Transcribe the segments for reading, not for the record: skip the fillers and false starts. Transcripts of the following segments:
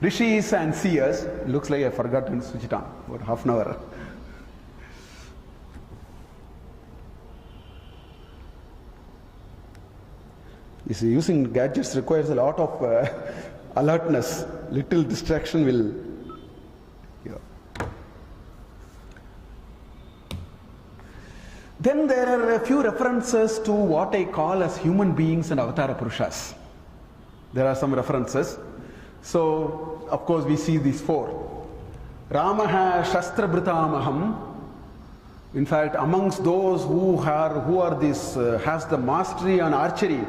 Rishis and seers. Looks like I forgot to switch it on. About half an hour. You see, using gadgets requires a lot of alertness. Little distraction will. Yeah. Then there are a few references to what I call as human beings and Avatara Purushas. There are some references. So, of course, we see these four. Ramaha Shastra Bhritamaham. In fact, amongst those who are this has the mastery on archery,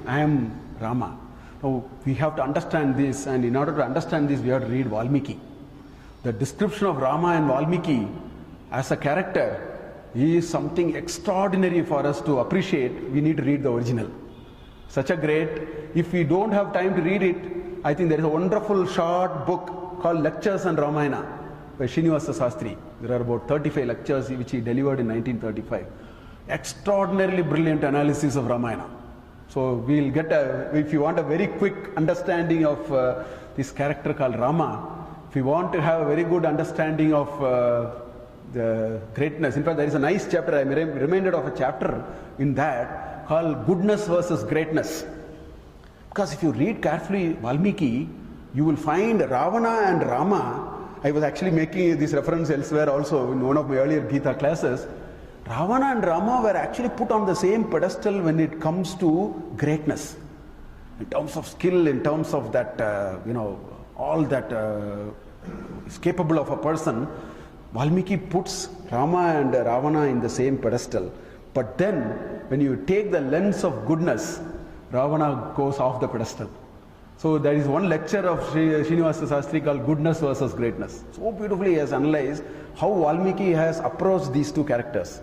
I am Rama. Now, we have to understand this, and in order to understand this, we have to read Valmiki. The description of Rama and Valmiki as a character is something extraordinary for us to appreciate. We need to read the original. Such a great, if we don't have time to read it, I think there is a wonderful short book called Lectures on Ramayana by Srinivasa Sastry. There are about 35 lectures which he delivered in 1935. Extraordinarily brilliant analysis of Ramayana. So we'll get if you want a very quick understanding of this character called Rama, if you want to have a very good understanding of the greatness. In fact, there is a nice chapter, I'm reminded of a chapter in that called Goodness versus Greatness. Because if you read carefully Valmiki, you will find Ravana and Rama. I was actually making this reference elsewhere also in one of my earlier Gita classes. Ravana and Rama were actually put on the same pedestal when it comes to greatness. In terms of skill, in terms of that, all that is capable of a person, Valmiki puts Rama and Ravana in the same pedestal. But then, when you take the lens of goodness, Ravana goes off the pedestal. So there is one lecture of Srinivasa Sastry called Goodness versus Greatness. So beautifully he has analyzed how Valmiki has approached these two characters.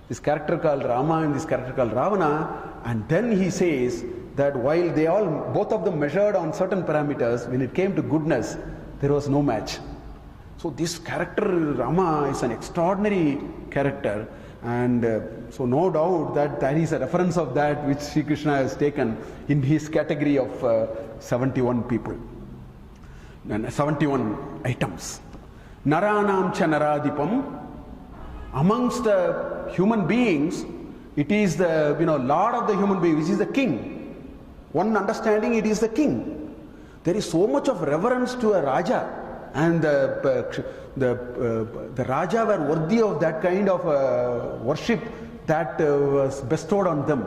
This character called Rama and this character called Ravana. And then he says that while both of them measured on certain parameters, when it came to goodness, there was no match. So this character Rama is an extraordinary character, and so no doubt that there is a reference of that which Sri Krishna has taken in his category of 71 people and 71 items. Naranam cha naradipam. Amongst the human beings, it is the lord of the human being, which is the king. One understanding, it is the king. There is so much of reverence to a Raja. And the Raja were worthy of that kind of worship that was bestowed on them.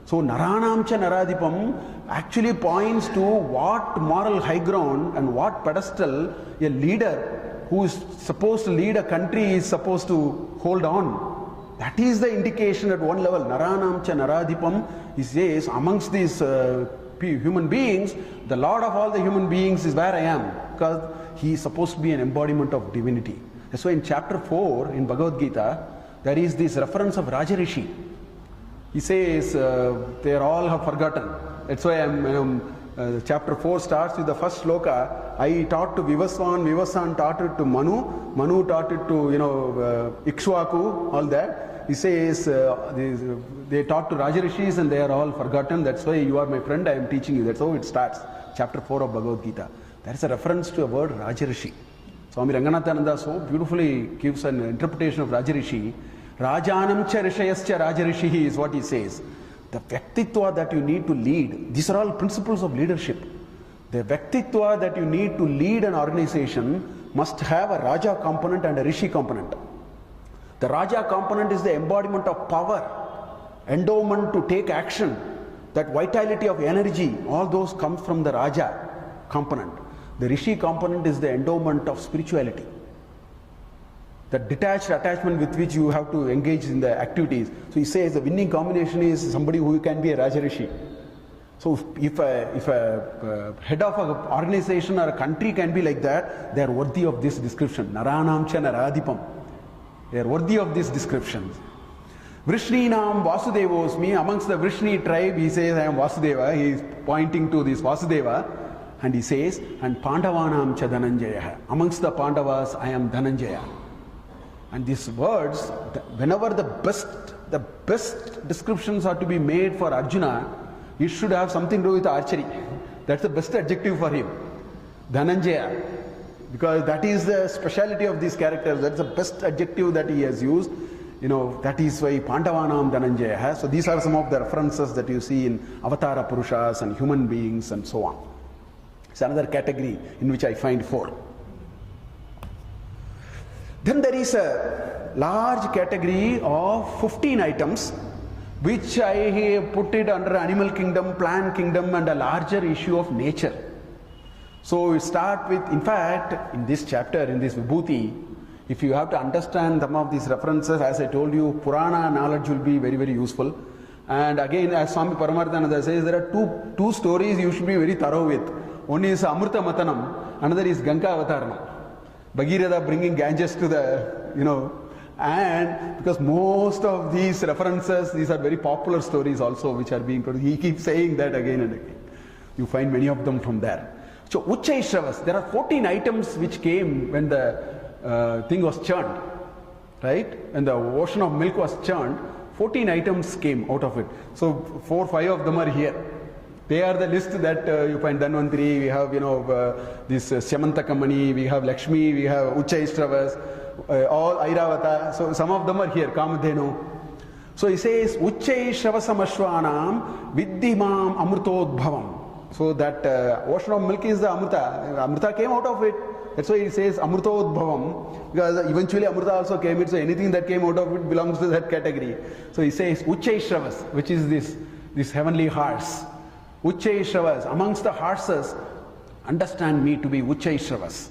So Naranam cha Naradipam actually points to what moral high ground and what pedestal a leader who is supposed to lead a country is supposed to hold on. That is the indication at one level. Naranam cha Naradipam, he says, amongst these human beings, the Lord of all the human beings is where I am, because he is supposed to be an embodiment of divinity. That's why in chapter 4 in Bhagavad Gita, there is this reference of Rajarishi. He says, they all have forgotten. That's why chapter 4 starts with the first sloka. I taught to Vivaswan, Vivasan taught it to Manu, Manu taught it to Ikshwaku, all that. He says, they taught to Rajarishis and they are all forgotten. That's why you are my friend, I am teaching you. That's how it starts. Chapter 4 of Bhagavad Gita. There is a reference to a word Rajarishi. Swami Ranganathananda so beautifully gives an interpretation of Rajarishi. Rajanam cha rishayascha Rajarishi is what he says. The Vyaktitva that you need to lead, these are all principles of leadership. The Vyaktitva that you need to lead an organization must have a Raja component and a Rishi component. The Raja component is the embodiment of power, endowment to take action, that vitality of energy, all those come from the Raja component. The Rishi component is the endowment of spirituality. The detached attachment with which you have to engage in the activities. So he says the winning combination is somebody who can be a Rajarishi. So if a head of an organization or a country can be like that, they are worthy of this description. Naranam cha naradipam. They are worthy of this description. Vrishninam Vasudevosmi. Amongst the Vrishni tribe, he says, I am Vasudeva. He is pointing to this Vasudeva. And he says, and Pandavanam cha Dhananjaya. Amongst the Pandavas, I am Dhananjaya. And these words, whenever the best descriptions are to be made for Arjuna, it should have something to do with archery. That's the best adjective for him. Dhananjaya, because that is the speciality of these characters. That's the best adjective that he has used. That is why Pandavanam Dhananjaya has. So these are some of the references that you see in Avatara Purushas and human beings and so on. It's another category in which I find 4. Then there is a large category of 15 items which I put it under animal kingdom, plant kingdom, and a larger issue of nature. So we start with, in fact, in this chapter, in this Vibhuti, if you have to understand some of these references, as I told you, Purana knowledge will be very, very useful. And again, as Swami Paramarthananda says, there are two stories you should be very thorough with. One is Amrita Matanam, another is Ganga Avataranam. Bhagirath bringing Ganges to the, and because most of these references, these are very popular stories also which are being produced. He keeps saying that again and again. You find many of them from there. So Uchchaishravas, there are 14 items which came when the thing was churned, right? When the ocean of milk was churned, 14 items came out of it. So 4 or 5 of them are here. They are the list that you find. Dhanvantari, we have this Syamantakamani, we have Lakshmi, we have Uchchaishravas, all Airavata. So some of them are here, Kamadhenu. So he says, Uchchaishravasam Viddhimam Amrutodbhavam. So that ocean of milk is the Amrita. Amrita came out of it. That's why he says Amrutodbhavam, because eventually Amrita also came in. So anything that came out of it belongs to that category. So he says Uchchaishravas, which is this heavenly horse. Uchchaishravas, amongst the horses, understand me to be Uchchaishravas.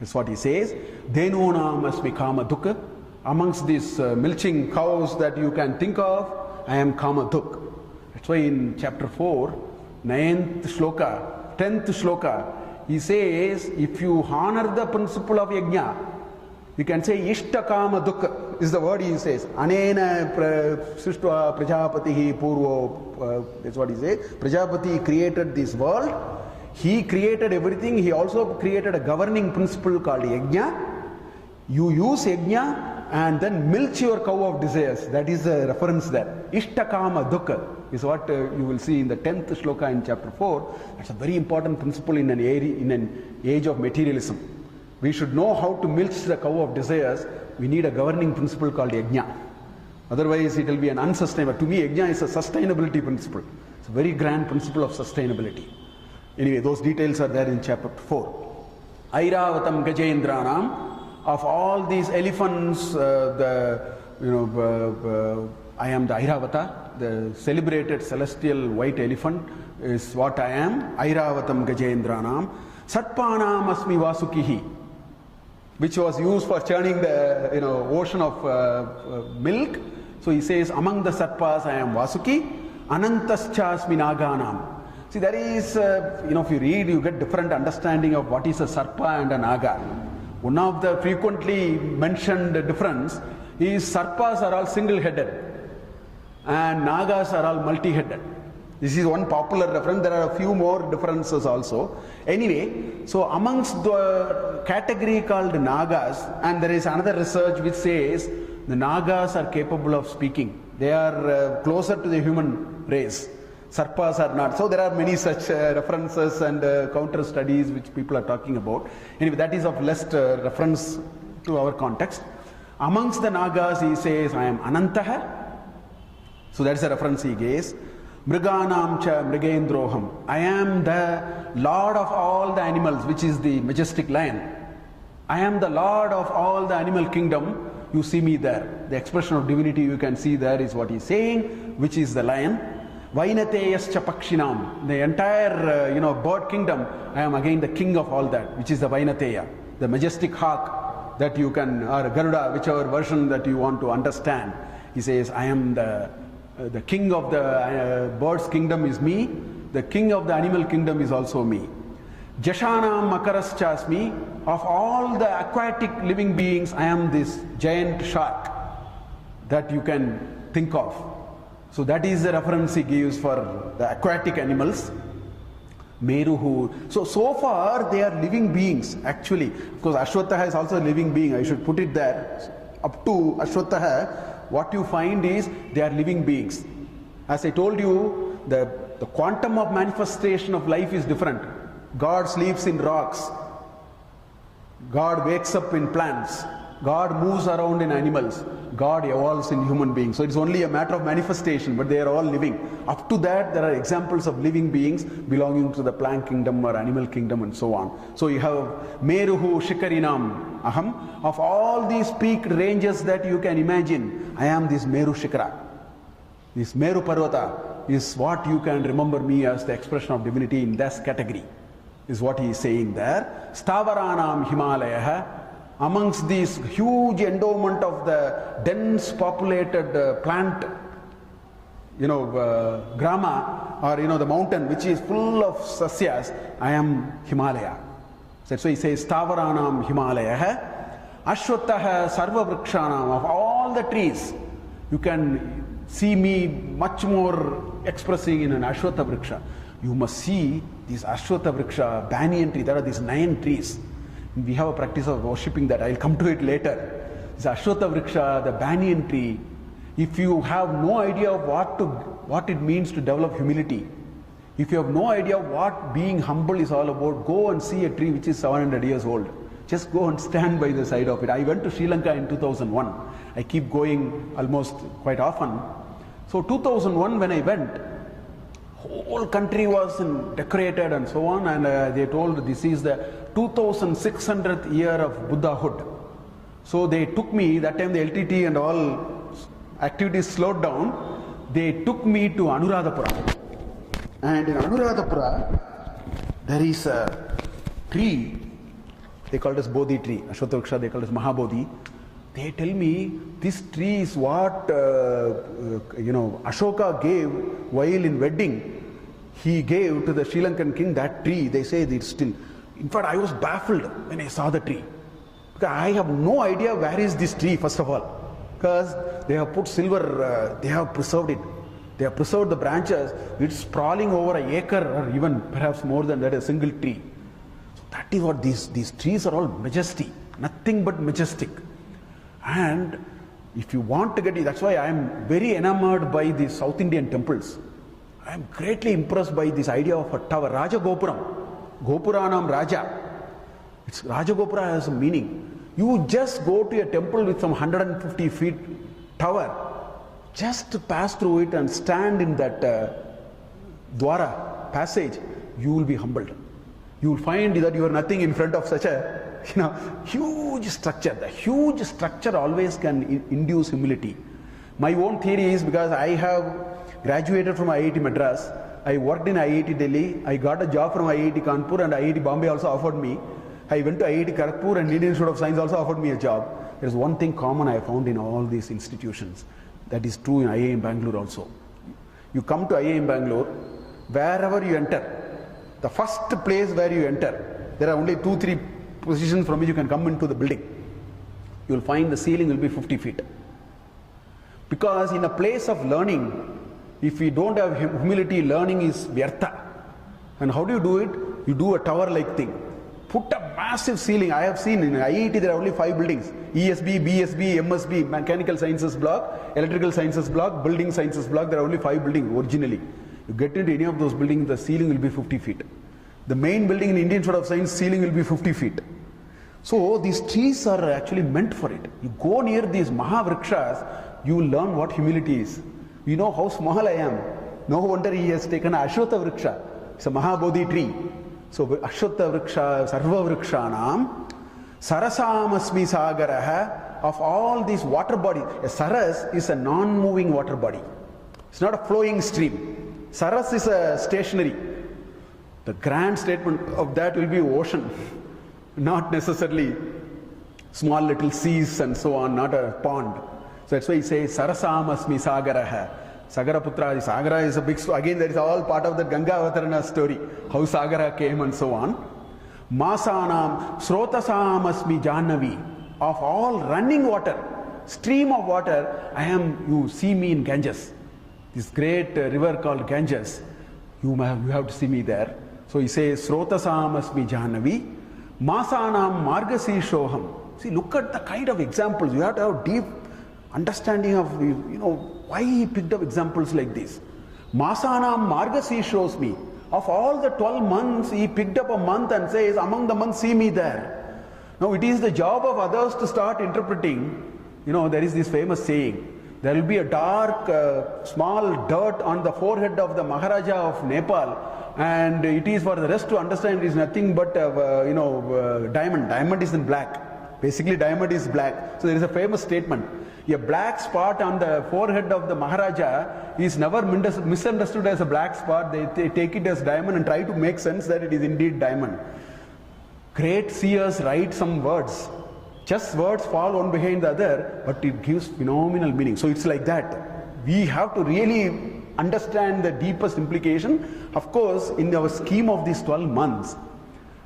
That's what he says. Dhenunam asmi kama dukha. Amongst these milching cows that you can think of, I am kama dukha. That's why in chapter 4, 9th shloka, 10th shloka, he says, if you honor the principle of yajna, you can say ishta kama dukha is the word he says. Anena srishtva prajapatihi purvo, that's what he says. Prajapati created this world. He created everything. He also created a governing principle called yajna. You use yajna and then milk your cow of desires. That is a reference there. Ishta kama dukha is what you will see in the 10th shloka in chapter 4. That's a very important principle in an age of materialism. We should know how to milk the cow of desires. We need a governing principle called yajna. Otherwise it will be an unsustainable. To me, yajna is a sustainability principle. It's a very grand principle of sustainability. Anyway, those details are there in chapter 4. Airavatam Gajendranam. Of all these elephants, I am the Airavata, the celebrated celestial white elephant is what I am. Airavatam Gajendranam. Satpanam asmi Vasukihi, which was used for churning the ocean of milk. So he says, among the Satpas I am Vasuki. Anantaschasmi Naganam. See, there is, if you read, you get different understanding of what is a Sarpa and a Naga. One of the frequently mentioned difference is Sarpas are all single-headed and Nagas are all multi-headed. This is one popular reference. There are a few more differences also. Anyway, so amongst the category called Nagas, and there is another research which says the Nagas are capable of speaking. They are closer to the human race. Sarpas are not. So there are many such references and counter studies which people are talking about. Anyway, that is of less reference to our context. Amongst the Nagas, he says, I am Anantaha. So that's a reference he gives. Mriganam cha Mrigendroham. I am the Lord of all the animals, which is the majestic lion. I am the Lord of all the animal kingdom. You see me there. The expression of divinity you can see there is what he's saying, which is the lion. Vainateyascha Pakshinam, the entire bird kingdom, I am again the king of all that, which is the Vainateya, the majestic hawk that you can, or Garuda, whichever version that you want to understand. He says, I am the king of the bird's kingdom is me, the king of the animal kingdom is also me. Jashanam Makaraschasmi, of all the aquatic living beings, I am this giant shark that you can think of. So that is the reference he gives for the aquatic animals. Meruhu. So far they are living beings actually. Because Ashwatthah is also a living being. I should put it there. Up to Ashwatthah, what you find is they are living beings. As I told you, the quantum of manifestation of life is different. God sleeps in rocks. God wakes up in plants. God moves around in animals. God evolves in human beings. So it's only a matter of manifestation, but they are all living. Up to that, there are examples of living beings belonging to the plant kingdom or animal kingdom and so on. So you have Meruhu Shikarinam Aham. Of all these peak ranges that you can imagine, I am this Meru Shikara. This Meru Parvata is what you can remember me as the expression of divinity in this category, is what he is saying there. Stavaranam Himalaya. Amongst this huge endowment of the dense populated plant, grama, or the mountain which is full of sasyas, I am Himalaya. So he says Stavaranam Himalaya. Ashwataha Sarva Vrikshanam. Of all the trees, you can see me much more expressing in an Ashwata Vriksha. You must see this Ashwata Vriksha, banyan tree. There are these 9 trees. We have a practice of worshipping that. I'll come to it later. This Ashwata Vriksha, the banyan tree. If you have no idea of what it means to develop humility, if you have no idea what being humble is all about, go and see a tree which is 700 years old. Just go and stand by the side of it. I went to Sri Lanka in 2001. I keep going almost quite often. So 2001 when I went, whole country was decorated and so on, and they told this is the 2600th year of Buddhahood. So they took me, that time the LTT and all activities slowed down, they took me to Anuradhapura. And in Anuradhapura, there is a tree, they call it as Bodhi tree, Ashwata Vriksha, they call it as Mahabodhi. They tell me this tree is what Ashoka gave while in wedding. He gave to the Sri Lankan king that tree. They say it's still. In fact, I was baffled when I saw the tree. Because I have no idea where is this tree, first of all. Because they have put silver, they have preserved it. They have preserved the branches. It's sprawling over an acre or even perhaps more than that, a single tree. So that is what these trees are all majestic. Nothing but majestic. And if you want to get it, that's why I am very enamored by the South Indian temples. I am greatly impressed by this idea of a tower, Raja Gopuram. Gopuranam Raja. It's Raja Gopura has a meaning. You just go to a temple with some 150 feet tower, just pass through it and stand in that Dwara passage, you will be humbled. You will find that you are nothing in front of such a huge structure. The huge structure always can induce humility. My own theory is because I have graduated from IIT Madras, I worked in IIT Delhi, I got a job from IIT Kanpur, and IIT Bombay also offered me. I went to IIT Kharagpur and Indian Institute of Science also offered me a job. There is one thing common I have found in all these institutions. That is true in IIM Bangalore also. You come to IIM Bangalore, wherever you enter, the first place where you enter, there are only 2-3 positions from which you can come into the building. You will find the ceiling will be 50 feet. Because in a place of learning, if we don't have humility, learning is vyartha. And how do you do it? You do a tower-like thing. Put a massive ceiling. I have seen in IIT there are only 5 buildings. ESB, BSB, MSB, Mechanical Sciences Block, Electrical Sciences Block, Building Sciences Block. There are only 5 buildings originally. You get into any of those buildings, the ceiling will be 50 feet. The main building in Indian Institute of Science, ceiling will be 50 feet. So these trees are actually meant for it. You go near these Mahavrikshas, you will learn what humility is. You know how small I am. No wonder he has taken Ashwata Vriksha. It's a Mahabodhi tree. So Ashwata Vriksha, Sarva Vrikshanam, Sarasamasmi Sagaraha, of all these water bodies. A Saras is a non-moving water body. It's not a flowing stream. Saras is a stationary. The grand statement of that will be ocean, not necessarily small little seas and so on, not a pond. So that's why he says Sarasamasmi Sagaraha. Sagaraputra, the Sagara is a big story. Again, there is all part of the Ganga Avatarana story, how Sagara came and so on. Masanam Srotasamasmi Jannavi. Of all running water, stream of water, you see me in Ganges. This great river called Ganges. You have to see me there. So he says Srotasamasmi Jannavi. Masanam Margasi Shoham. See, look at the kind of examples. You have to have deep understanding of, why he picked up examples like this. Masanam Margasi shows me. Of all the 12 months, he picked up a month and says, among the months, see me there. Now it is the job of others to start interpreting. There is this famous saying, there will be a dark, small dirt on the forehead of the Maharaja of Nepal, and it is for the rest to understand it is nothing but, diamond. Diamond is in black. Basically, diamond is black. So there is a famous statement. A black spot on the forehead of the Maharaja is never misunderstood as a black spot. They take it as diamond and try to make sense that it is indeed diamond. Great seers write some words. Just words fall one behind the other, but it gives phenomenal meaning. So it's like that. We have to really understand the deepest implication. Of course, in our scheme of these 12 months,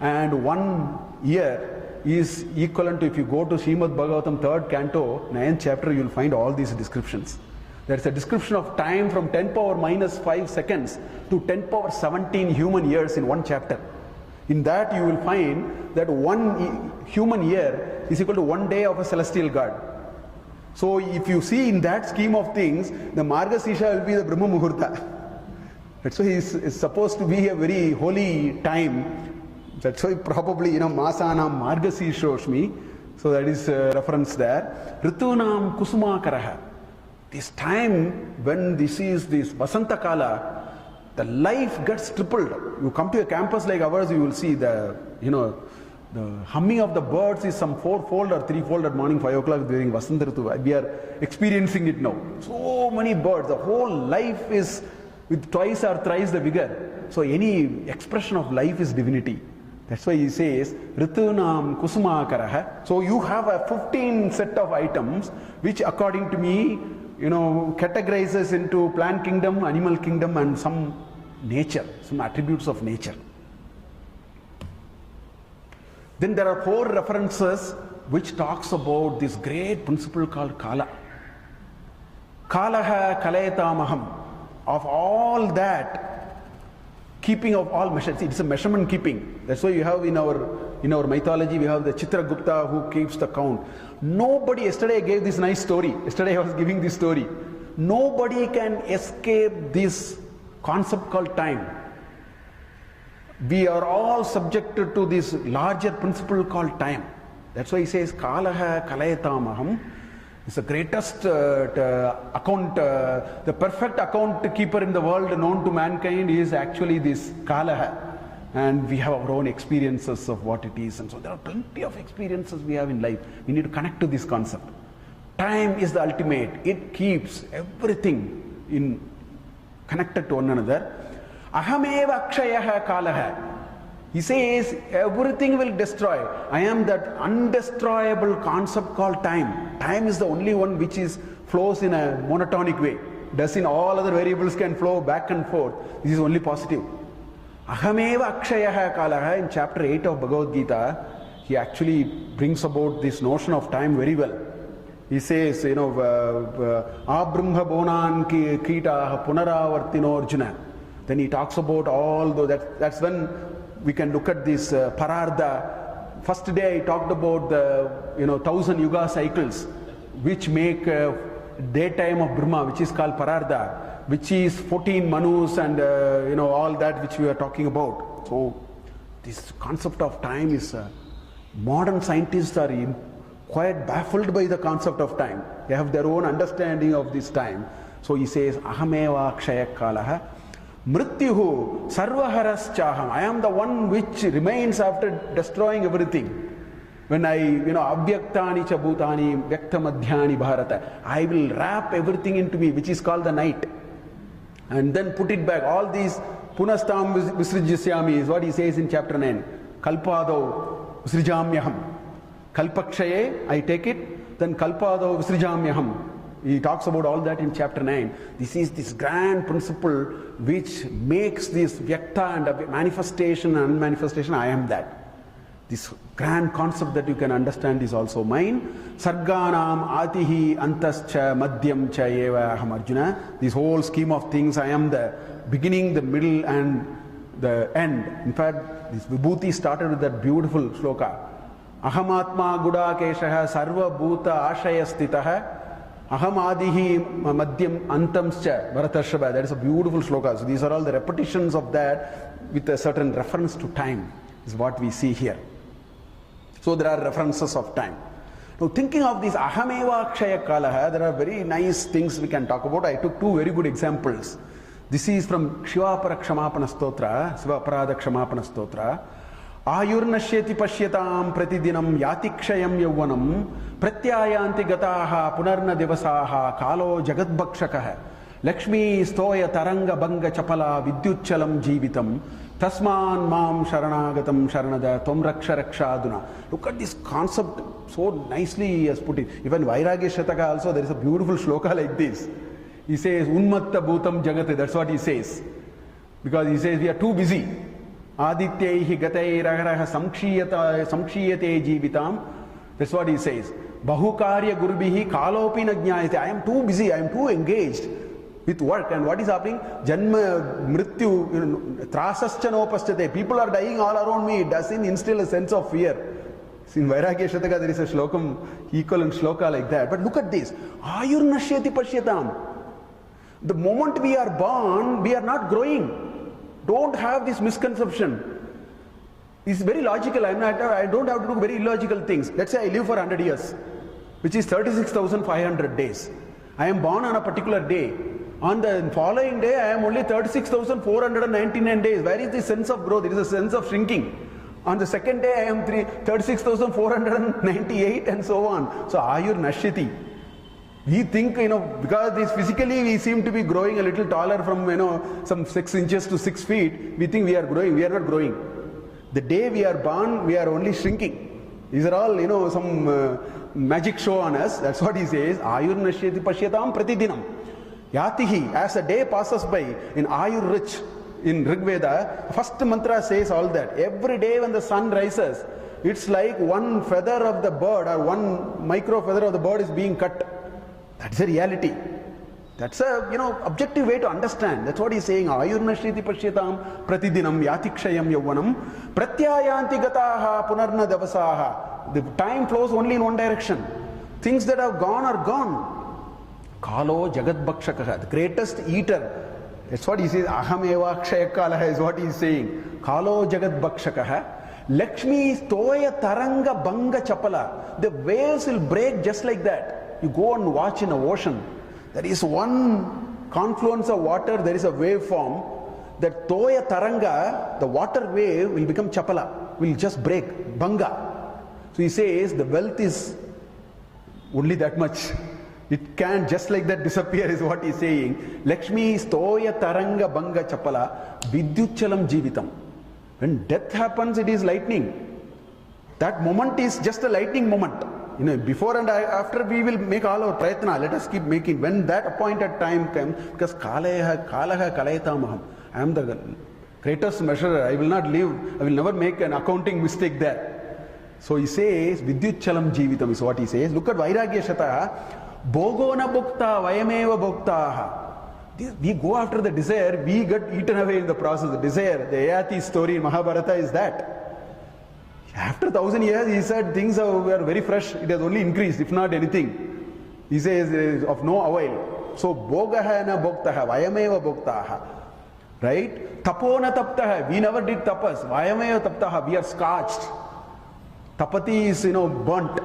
and 1 year is equivalent to, if you go to Srimad Bhagavatam 3rd canto, 9th chapter, you will find all these descriptions. There is a description of time from 10 power minus 5 seconds to 10 power 17 human years in one chapter. In that you will find that 1 human year is equal to 1 day of a celestial god. So if you see in that scheme of things, the Margasisha will be the Brahma Muhurta. That's why it's supposed to be a very holy time. That's why probably, Masanam Margasishoshmi. So that is a reference there. Ritunam Kusumakaraha. This time when this is this Vasanta Kala, the life gets tripled. You come to a campus like ours, you will see the humming of the birds is some 4-fold or 3-fold at morning 5 o'clock during Vasanta Ritu. We are experiencing it now. So many birds. The whole life is with twice or thrice the vigor. So any expression of life is divinity. That's why he says, Ritunam Kusumakaraha. So you have a 15 set of items, which according to me, categorizes into plant kingdom, animal kingdom, and some nature, some attributes of nature. Then there are 4 references which talks about this great principle called Kala. Kalaha Kalayatamaham. Of all that, keeping of all measures. It's a measurement keeping. That's why you have in our mythology, we have the Chitragupta who keeps the count. Nobody, yesterday I gave this nice story. Yesterday I was giving this story. Nobody can escape this concept called time. We are all subjected to this larger principle called time. That's why he says, Kalaha Kalayatamaham. It's the greatest account, the perfect account keeper in the world known to mankind is actually this Kalaha. And we have our own experiences of what it is. And so there are plenty of experiences we have in life. We need to connect to this concept. Time is the ultimate. It keeps everything connected to one another. Ahameva akshayaha kalaha. He says everything will destroy. I am that undestroyable concept called time. Time is the only one which flows in a monotonic way. Does in all other variables can flow back and forth. This is only positive. Ahameva akshayaha kalaha. In chapter 8 of Bhagavad Gita, he actually brings about this notion of time very well. He says, Abrahma bonan kita punaravartino Arjuna. Then he talks about all those. That's when we can look at this Parartha. First day I talked about the 1000 yuga cycles, which make daytime of Brahma, which is called Parartha, which is 14 Manus and all that which we are talking about. So this concept of time is modern scientists are quite baffled by the concept of time. They have their own understanding of this time. So he says, Ahameva Akshayak Kalaha. Mrityuhu sarvaharas chaham. I am the one which remains after destroying everything. When I, abhyaktani cha bhutani vyaktamadhyani bharata. I will wrap everything into me, which is called the night. And then put it back. All these punastam visrijasyami is what he says in chapter 9. Kalpado visrijamyaham. Kalpakshaye, I take it. Then kalpado visrijamyaham. He talks about all that in chapter 9. This is this grand principle which makes this vyakta and manifestation and unmanifestation. I am that. This grand concept that you can understand is also mine. Sarganam atihi antascha madhyam cha eva aham Arjuna. This whole scheme of things, I am the beginning, the middle and the end. In fact, this Vibhuti started with that beautiful shloka. Ahamatma gudakeshaha sarva bhuta ashayastitaha. Aham adihi madhyam antamscha Bharatarshava. That is a beautiful shloka. So these are all the repetitions of that. with a certain reference to time is what we see here. So there are references of time. Now thinking of this ahameva kshaya kalaha, there are very nice things we can talk about. I took two very good examples. This is from Shivapara Kshamapana Stotra, Sivaparada Kshamapana Stotra. Ayurnashyati pashyatam pratidinam yatikshayam yauvanam pratyayanti gataha punarna devasaha kalo jagadbhakshakah Lakshmi stoya taranga banga chapala vidyuchalam jeevitam tasman mam sharanagatam sharanada tom raksha rakshaduna. Look at this concept, so nicely he has put it. Even Vairagya Shataka also, there is a beautiful shloka like this. He says unmatta bhutam jagate, that's what he says. Because he says we are too busy. Adityaihi gatairaharaha samkshiyate jeevitam. That's what he says. Bahukarya gurbihi kalopi na jnayate. I am too busy, I am too engaged with work. And what is happening? Janma, mrityu, trasaschanopasthate. People are dying all around me. It doesn't instill a sense of fear. In Vairagya Shataka there is a shlokam, equivalent shloka like that. But look at this. Ayurnashyati pashyatam. The moment we are born, we are not growing. Don't have this misconception. It's very logical. I don't have to do very illogical things. Let's say I live for 100 years, which is 36,500 days. I am born on a particular day. On the following day, I am only 36,499 days. Where is the sense of growth? There is a sense of shrinking. On the second day, I am 36,498 and so on. So, Ayur Nashyati. We think, because this physically we seem to be growing a little taller from, some 6 inches to 6 feet. We think we are growing. We are not growing. The day we are born, we are only shrinking. These are all, some magic show on us. That's what he says. Ayur Nashyati Pashyatam Pratidinam. Yatihi, as a day passes by, in Ayur Rich, in Rig Veda, first mantra says all that. Every day when the sun rises, it's like one feather of the bird or one micro feather of the bird is being cut. That's a reality. That's a objective way to understand. That's what he's saying. Ayurnashriti pashyatam pratidinam yatikshayam yauvanam pratyayanti gataha punarna davasaha. The time flows only in one direction. Things that have gone are gone. Kalo jagadbhakshakaha, the greatest eater. That's what he says. Ahameva kshayakalaha is what he's saying. Kalo jagadbhakshakaha. Lakshmi stoya taranga banga chapala. The waves will break just like that. You go and watch in the ocean. There is one confluence of water, there is a wave form. That toya taranga, the water wave will become chapala, will just break, banga. So he says the wealth is only that much. It can just like that disappear is what he's saying. Lakshmi stoya taranga banga chapala vidyuchalam jeevitam. When death happens, it is lightning. That moment is just a lightning moment. Before and after we will make all our prayatna. Let us keep making. When that appointed time comes, because kalaha kalayatamaham. I am the greatest measurer. I will not live. I will never make an accounting mistake there. So he says, vidyuchalam jeevitam is what he says. Look at Vairagya Shata. Bhogona bhukta vayameva bhuktaha. We go after the desire, we get eaten away in the process. The desire, the Ayati story in Mahabharata is that. After 1,000 years, he said things were very fresh. It has only increased, if not anything. He says of no avail. So, bhogaha na bhoktaha, vayameva bhoktaha. Right? Tapona taptaha, we never did tapas. Vayameva taptaha, we are scorched. Tapati is, burnt.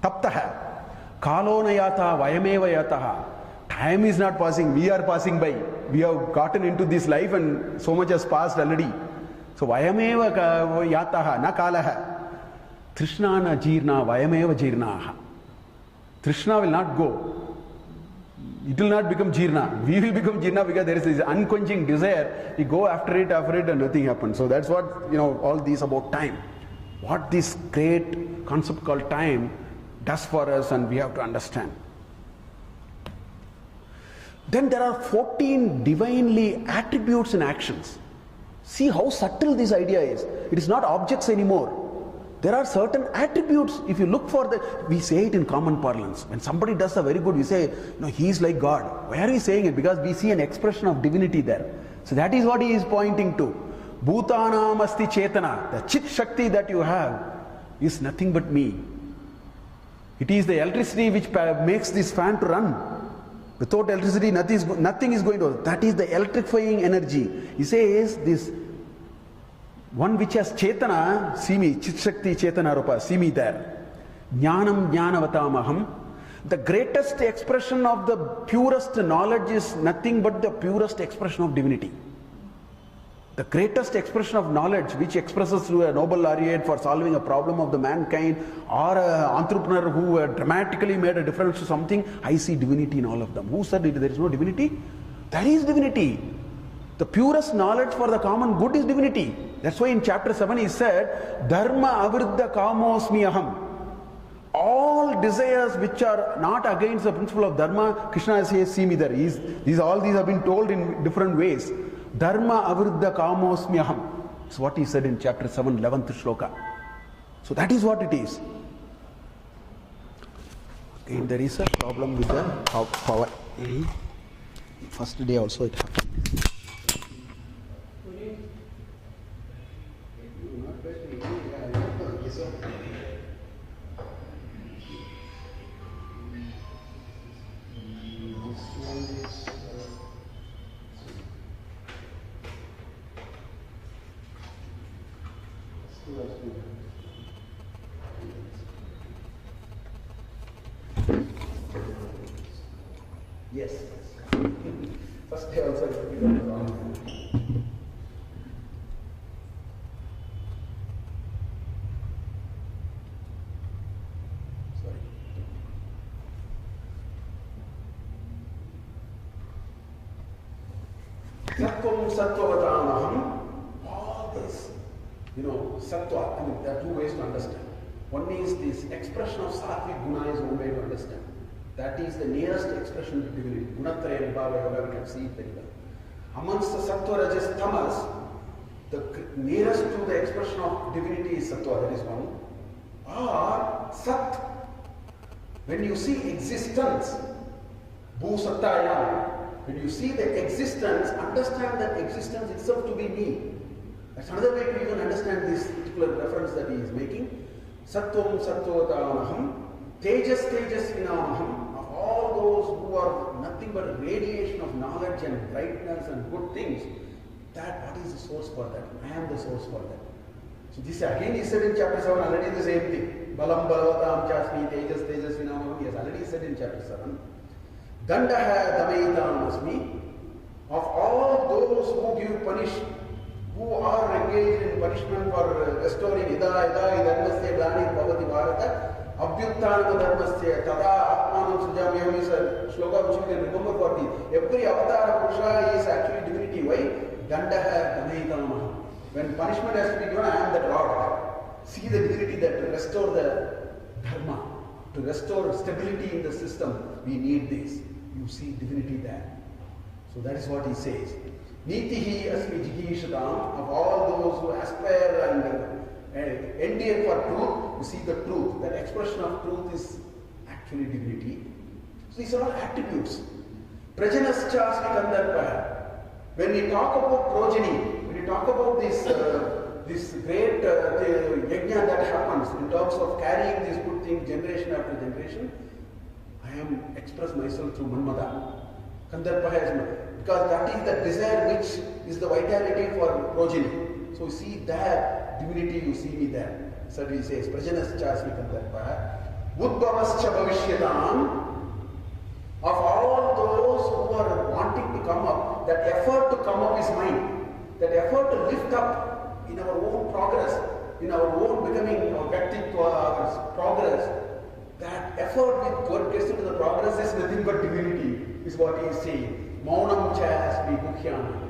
Taptaha. Kalona yata, vayameva yataha. Time is not passing, we are passing by. We have gotten into this life and so much has passed already. So vayameva yataha na kalaha. Trishna na jirna vayameva jirnaha. Trishna will not go. It will not become jirna. We will become jirna because there is this unquenching desire. We go after it and nothing happens. So that's what, all these about time. What this great concept called time does for us, and we have to understand. Then there are 14 divinely attributes and actions. See how subtle this idea is. It is not objects anymore. There are certain attributes. If you look for we say it in common parlance. When somebody does a very good, we say, he is like God. Why are we saying it? Because we see an expression of divinity there. So that is what he is pointing to. Bhutanam asti chetana. The chit shakti that you have is nothing but me. It is the electricity which makes this fan to run. Without electricity, nothing is going to. That is the electrifying energy. He says this one which has Chetana, see me, Chit Shakti Chetana Rupa, see me there. Jnanam Jnanavatamaham. The greatest expression of the purest knowledge is nothing but the purest expression of divinity. The greatest expression of knowledge which expresses through a Nobel laureate for solving a problem of the mankind or an entrepreneur who dramatically made a difference to something, I see divinity in all of them. Who said there is no divinity? There is divinity. The purest knowledge for the common good is divinity. That's why in chapter 7 he said, Dharma avriddha kamosmi aham. All desires which are not against the principle of Dharma, Krishna says, see me there. These have been told in different ways. Dharma avriddha kamosmi aham. That's what he said in chapter 7, 11th shloka. So that is what it is. Again, there is a problem with the power. First day also it happened. Yes. First day also it will be wrong. Sorry. Sattvam Sattvavatamaham. All this, Sattva. I mean, there are two ways to understand. One is this expression of Sattvic Guna is one way to understand. That is the nearest expression to divinity. Gunatraya Vibhava Yoga, we can see it very well. Amongst the Sattva, Rajas, Tamas, the nearest to the expression of divinity is Sattva, that is one. Or Sat. When you see existence, Bhu Sattayam, when you see the existence, understand that existence itself to be me. That's another way to even understand this particular reference that he is making. Sattvam Sattvatamaham, Tejas Tejas Vinamaham. All those who are nothing but a radiation of knowledge and brightness and good things, what is the source for that? I am the source for that. So this again he said in chapter 7 already the same thing. Balam Balavatam Chasmi Tejas Tejas Vinamaham, he has already said in chapter 7. Dandaha Damaitam Asmi. Of all those who give punishment, who are engaged in punishment for restoring Ida Dharmasya Glani Bhavati Bharata, Abhyuttana Dharmasya Tada Atmanam Sujamyam is a shloka which you can remember for me. Every avatar Purusha is actually divinity. Why? Dandaha Dhamaitamah. When punishment has to be given, I am that rod. See the divinity that to restore the dharma, to restore stability in the system, we need this. You see divinity there. So that is what he says. Nitihi asmi jigishatam. Of all those who aspire and endear for truth, you see the truth. That expression of truth is actually divinity. So these are all attributes. Prajanascha asmi kandarpa. When we talk about progeny, when we talk about this great yajna that happens in terms of carrying these good things generation after generation, I am express myself through Manmada. Kandarpa is because that is the desire which is the vitality for progeny. So you see there, divinity, you see me there. So he says, Prajanascha asmi kandarpa. Udbhavascha bhavishyatam. Of all those who are wanting to come up, that effort to come up is mine. That effort to lift up in our own progress, in our own becoming, our our progress, that effort with God gets into the progress is nothing but divinity, is what he is saying. Maunam chas vibhukhyam.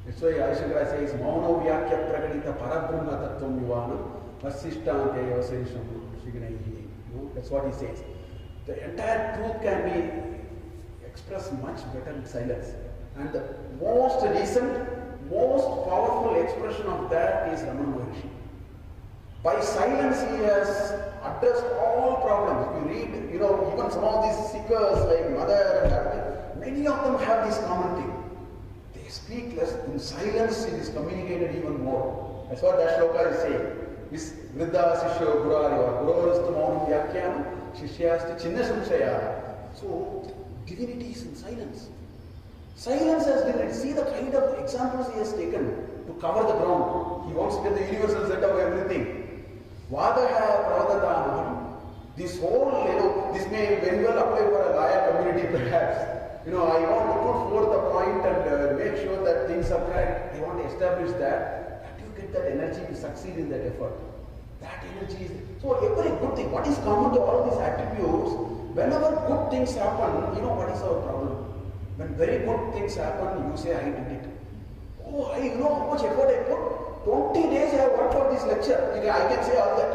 That's why Aishankara says, Mauno vyakya pragadita parabrahma tattvam yuvanam vasishtante yavasarisham shiganaihi. That's what he says. The entire truth can be expressed much better in silence. And the most recent, most powerful expression of that is Ramana Maharshi. By silence he has addressed all problems. You read, even some of these seekers like Mother and Arvind, many of them have this common thing. They speak less. In silence it is communicated even more. That's what that shloka is saying. Is Vriddha Sishyo Gurari or Guru is the Maunam Vyakyam, Shishyastu Chinna Samshaya. So Divinity is in silence. Silence as divinity. See the kind of examples he has taken to cover the ground. He wants to get the universal set of everything. Vadaha pravadatanam. This whole, this may very well apply for a lawyer community perhaps. I want to put forth a point and make sure that things are correct. I want to establish that. How do you get that energy to succeed in that effort? That energy is... So every good thing, what is common to all these attributes? Whenever good things happen, what is our problem? When very good things happen, you say, I did it. Oh, how much effort I put? 20 days I have worked for this lecture. I can say all that.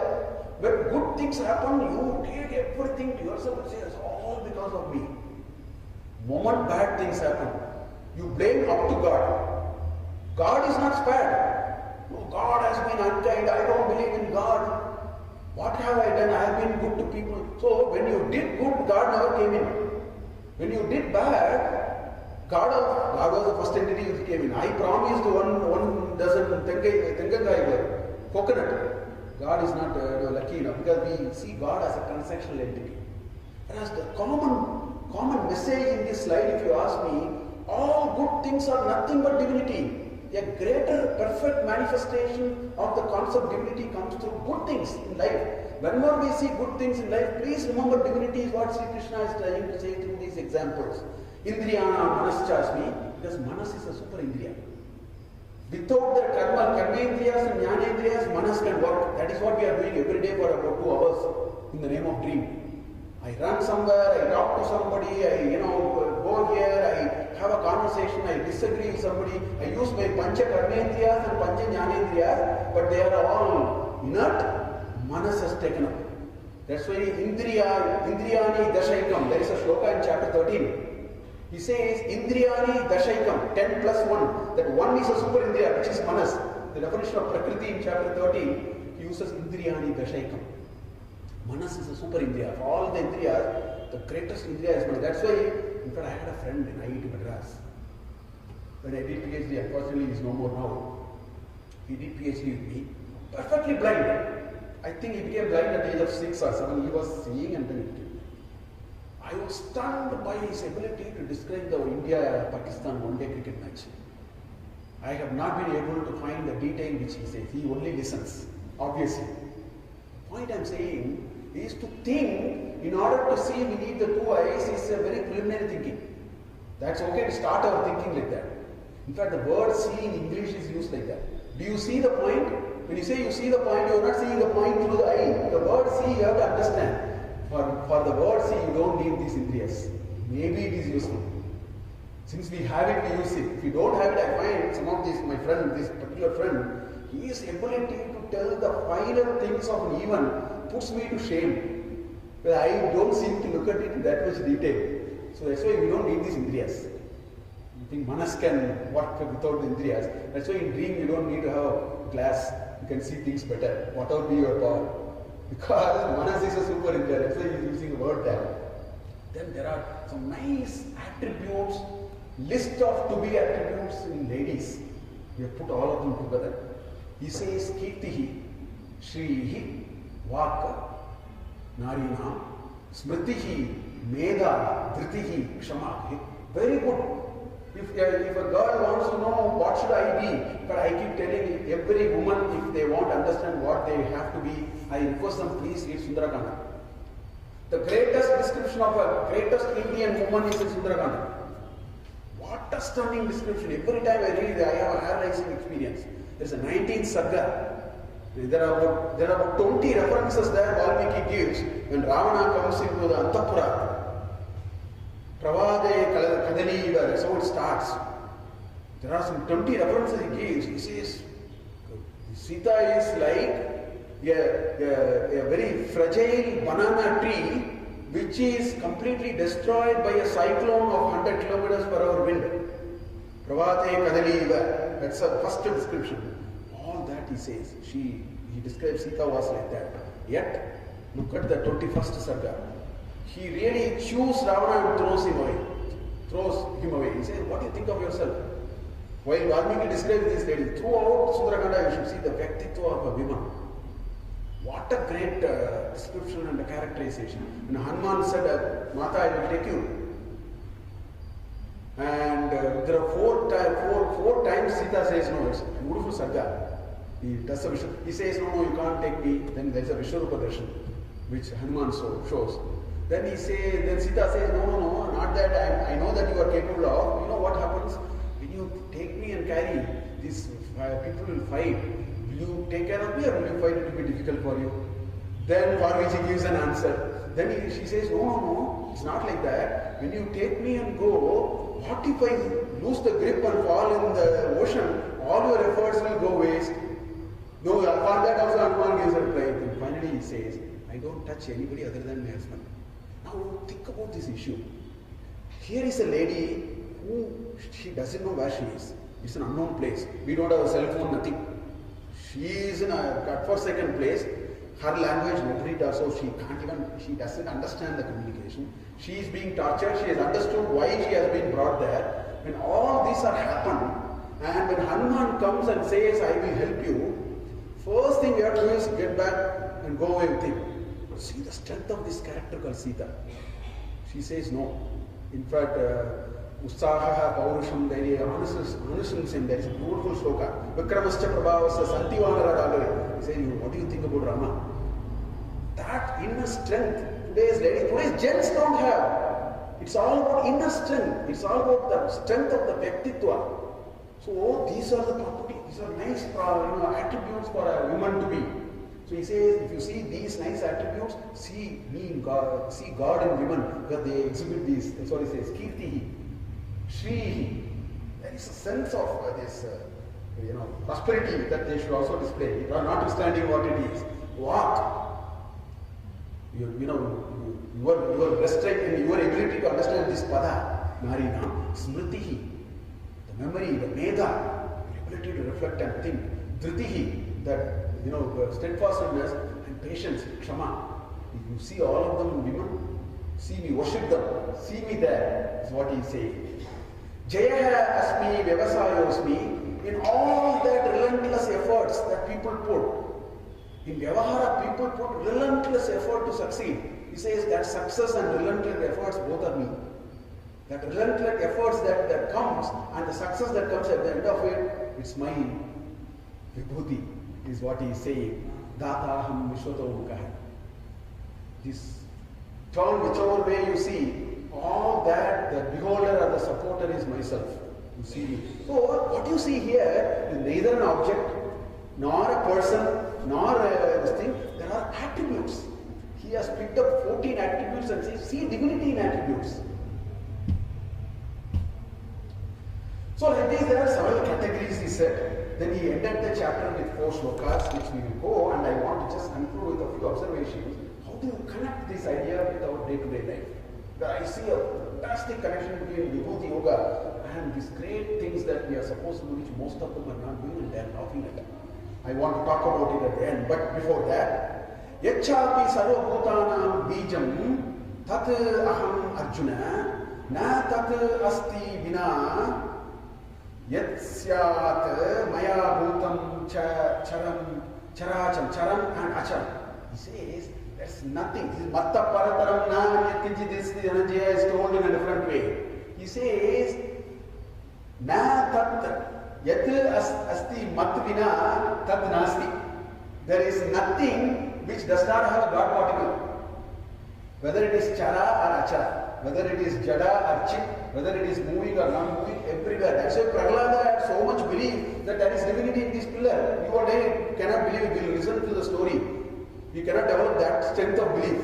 When good things happen, you take everything to yourself and say, it's all because of me. Moment bad things happen, you blame up to God. God is not spared. No, God has been unkind. I don't believe in God. What have I done? I have been good to people. So when you did good, God never came in. When you did bad, God was the first entity which came in. I promised one dozen tengai coconut. God is not lucky enough because we see God as a transactional entity. Whereas the common message in this slide, if you ask me, all good things are nothing but divinity. A greater perfect manifestation of the concept divinity comes through good things in life. Whenever we see good things in life, please remember divinity is what Sri Krishna is trying to say through these examples. Indriyana manaschasmi, because manas is a super indriya. Without the karmendriyas and jnanendriyas, manas can work. That is what we are doing every day for about 2 hours in the name of dream. I run somewhere, I talk to somebody, I go here, I have a conversation, I disagree with somebody, I use my pancha karmendriyas and pancha jnanendriyas, but they are all inert. Manas has taken up. That's why Indriyani Dashaikam, there is a shloka in chapter 13. He says Indriyani Dashaikam, 10 plus 1. That 1 is a super Indriya, which is Manas. The definition of Prakriti in chapter 13, he uses Indriyani Dashaikam. Manas is a super Indriya. For all the Indriyas, the greatest Indriya is Manas. That's why, in fact, I had a friend in IIT Madras. When I did PhD, unfortunately, he is no more now. He did PhD with me, perfectly blind. I think he became blind at the age of 6 or 7. He was seeing and then it came. I was stunned by his ability to describe the India-Pakistan one-day cricket match. I have not been able to find the detail which he says. He only listens, obviously. The point I am saying is to think, in order to see we need the 2 eyes is a very preliminary thinking. That's okay to start our thinking like that. In fact, the word see in English is used like that. Do you see the point? When you say you see the point, you are not seeing the point through the eye. The word see you have to understand. For the word see, you don't need these indriyas. Maybe it is useful. Since we have it, we use it. If you don't have it, I find some of these, my friend, this particular friend, his ability to tell the finer things of an event puts me to shame. But I don't seem to look at it in that much detail. So that's why we don't need these indriyas. I think Manas can work without the indriyas. That's why in dream you don't need to have a glass. You can see things better, whatever be your power. Because Manas is a super indriya. That's why he is using the word there. Then there are some nice attributes, list of to-be attributes in ladies. We have put all of them together. He says Kirtihi, Shrihi, Vaka, Narina, Smritihi, Meda, Dhritihi, Kshama. Very good. If a girl wants to know what should I be, but I keep telling every woman, if they want to understand what they have to be, I request them, please read Sundarakanda. The greatest description of a greatest Indian woman is in Sundarakanda. What a stunning description. Every time I read it, I have a hair-raising experience. There is a 19th Sarga. There are about 20 references there Valmiki gives when Ravana comes into the Antapura. Pravade Kadali, that's how it starts. There are some 20 references he gives. He says, Sita is like a very fragile banana tree which is completely destroyed by a cyclone of 100 kilometers per hour wind. Pravade Kadali, that's the first description. All that he says, he describes Sita was like that. Yet, look at the 21st Sarga. He really chews Ravana and throws him away. He says, what do you think of yourself? While Valmiki describes these ladies, throughout Sundarakanda you should see the Vyaktitva of a woman. What a great description and characterization. When Hanuman said, Mata, I will take you. And there are four times Sita says no. It's a beautiful Sarga. He does a Vishnu. He says, no, you can't take me. Then there is a Vishwarupa darshan, which Hanuman shows. Then then Sita says, no, not that. I know that you are capable of. You know what happens? When you take me and carry, these people will fight. Will you take care of me or will you fight? It will be difficult for you. Then for which he gives an answer. Then she says, no, it's not like that. When you take me and go, what if I lose the grip and fall in the ocean? All your efforts will go waste. No, for that also Hanuman gives a reply. And finally he says, I don't touch anybody other than my husband. Now think about this issue. Here is a lady who she doesn't know where she is. It's an unknown place. We don't have a cell phone, nothing. She is in a godforsaken place. Her language nobody does, so she doesn't understand the communication. She is being tortured. She has understood why she has been brought there. When all these are happened, and when Hanuman comes and says, I will help you, first thing we have to do is get back and go away with him. See the strength of this character called Sita. She says no. In fact, Utsaha Paurusham Dairi Anushamsam, there is a beautiful sloka. Vikramascha Prabhavasa Santivanara. He says, what do you think about Rama? That inner strength today's gents don't have. It's all about inner strength. It's all about the strength of the Vyaktitva. So these are the properties, these are nice attributes for a woman to be. So he says, if you see these nice attributes, see me in God, see God in women, because they exhibit these. That's what he says, Kirtihi, Shrihi. There is a sense of this prosperity that they should also display, notwithstanding what it is. Walk. Your restraint and your ability to understand this pada, Narina, Smritihi, the memory, the meda, the ability to reflect and think, Dhritihi, that steadfastness and patience, Kshama. You see all of them women, see me, worship them, see me there, is what he is saying. Jaya asmi, Vyavasayosmi, in all that relentless efforts that people put, in Vyavahara, people put relentless effort to succeed. He says that success and relentless efforts both are me. That relentless efforts that comes and the success that comes at the end of it, it's my vibhuti, is what he is saying. Dataham Vishwato Mukha. This turn whichever way you see, all that the beholder or the supporter is myself. You see me. So what you see here is neither an object, nor a person, nor this thing. There are attributes. He has picked up 14 attributes and says, see divinity in attributes. So like this, there are several categories, he said. Then he ended the chapter with 4 shlokas, which we will go, and I want to just conclude with a few observations. How do you connect this idea with our day-to-day life? I see a fantastic connection between Vibhuti Yoga and these great things that we are supposed to do, which most of them are not doing, and they are laughing at it. I want to talk about it at the end, but before that, Yachapi Sarvabhutanam Bijam Tat Aham Arjuna Na Tat Asti Vina Yatsyat Maya Bhutam Charam and Acham. He says, there's nothing. This is Matta Parataram Na Yatkinchi, this Dhananjaya is told in a different way. He says, Na Tat Yat Asti Mat Vina Tat Nasti. There is nothing which does not have a God particle. Whether it is Chara or Achara, whether it is Jada or Chit, whether it is moving or not moving, everywhere. That's why Prahlada had so much belief that there is divinity in this pillar. You or I cannot believe it. You listen to the story. You cannot develop that strength of belief.